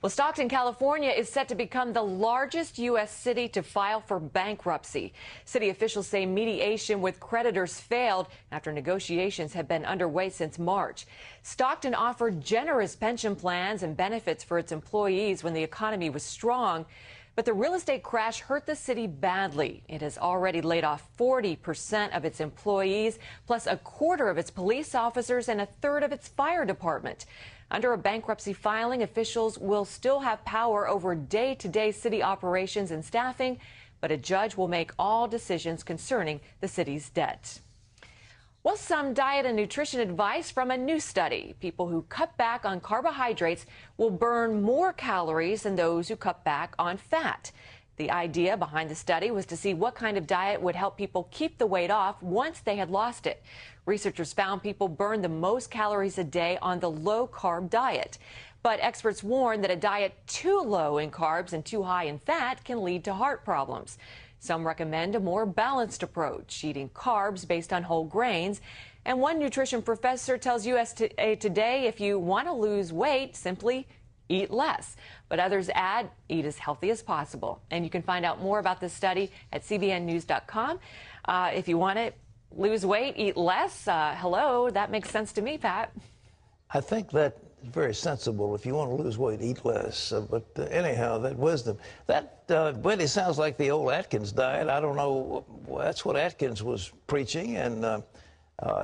Well, Stockton, California is set to become the largest U.S. city to file for bankruptcy. City officials say mediation with creditors failed after negotiations have been underway since March. Stockton offered generous pension plans and benefits for its employees when the economy was strong. But the real estate crash hurt the city badly. It has already laid off 40% of its employees, plus a quarter of its police officers and a third of its fire department. Under a bankruptcy filing, officials will still have power over day-to-day city operations and staffing, but a judge will make all decisions concerning the city's debt. Well, some diet and nutrition advice from a new study. People who cut back on carbohydrates will burn more calories than those who cut back on fat. The idea behind the study was to see what kind of diet would help people keep the weight off once they had lost it. Researchers found people burn the most calories a day on the low-carb diet. But experts warn that a diet too low in carbs and too high in fat can lead to heart problems. Some recommend a more balanced approach, eating carbs based on whole grains. And one nutrition professor tells USA Today if you want to lose weight, simply eat less. But others add, eat as healthy as possible. And you can find out more about this study at cbnnews.com. If you want to lose weight, eat less. Hello, that makes sense to me, Pat. I think that is very sensible. If you want to lose weight, eat less. But anyhow, that wisdom, that really sounds like the old Atkins diet. I don't know. That's what Atkins was preaching, and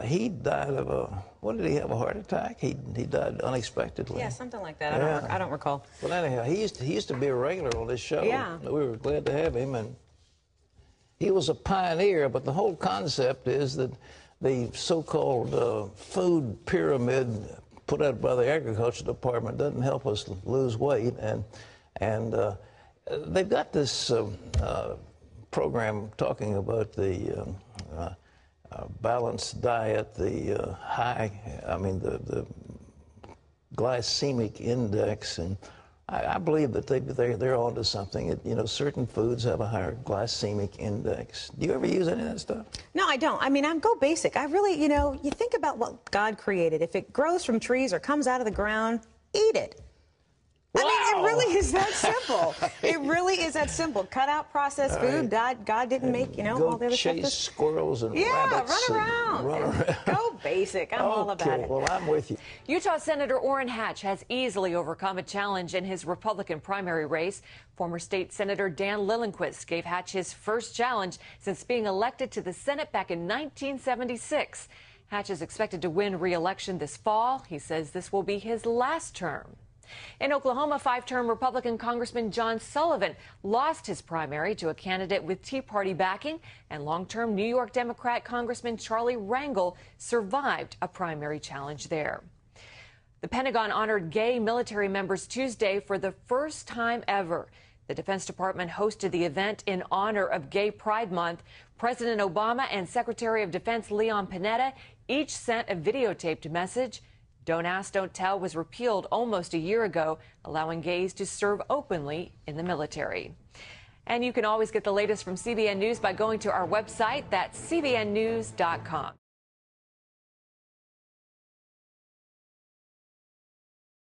he died of a, what did he have, a heart attack? He died unexpectedly. Yeah, something like that. Yeah. I don't recall. Well, anyhow, he used to be a regular on this show. Yeah. We were glad to have him, and he was a pioneer, but the whole concept is that the so-called food pyramid put out by the Agriculture Department doesn't help us lose weight, and they've got this program talking about the balanced diet, the the glycemic index, and I believe that they're onto something. You know, certain foods have a higher glycemic index. Do you ever use any of that stuff? No, I don't. I mean, I go basic. I really, you think about what God created. If it grows from trees or comes out of the ground, eat it. Wow. I mean, it really is that simple. It really is that simple. Cut out processed food. God didn't make, all the other stuff. Chase squirrels and rabbits. rabbits. Run around. Go basic. I'm all about it. Well, I'm with you. Utah Senator Orrin Hatch has easily overcome a challenge in his Republican primary race. Former State Senator Dan Lillenquist gave Hatch his first challenge since being elected to the Senate back in 1976. Hatch is expected to win re-election this fall. He says this will be his last term. In Oklahoma, five-term Republican Congressman John Sullivan lost his primary to a candidate with Tea Party backing, and long-term New York Democrat Congressman Charlie Rangel survived a primary challenge there. The Pentagon honored gay military members Tuesday for the first time ever. The Defense Department hosted the event in honor of Gay Pride Month. President Obama and Secretary of Defense Leon Panetta each sent a videotaped message. Don't Ask, Don't Tell was repealed almost a year ago, allowing gays to serve openly in the military. And you can always get the latest from CBN News by going to our website, that's cbnnews.com.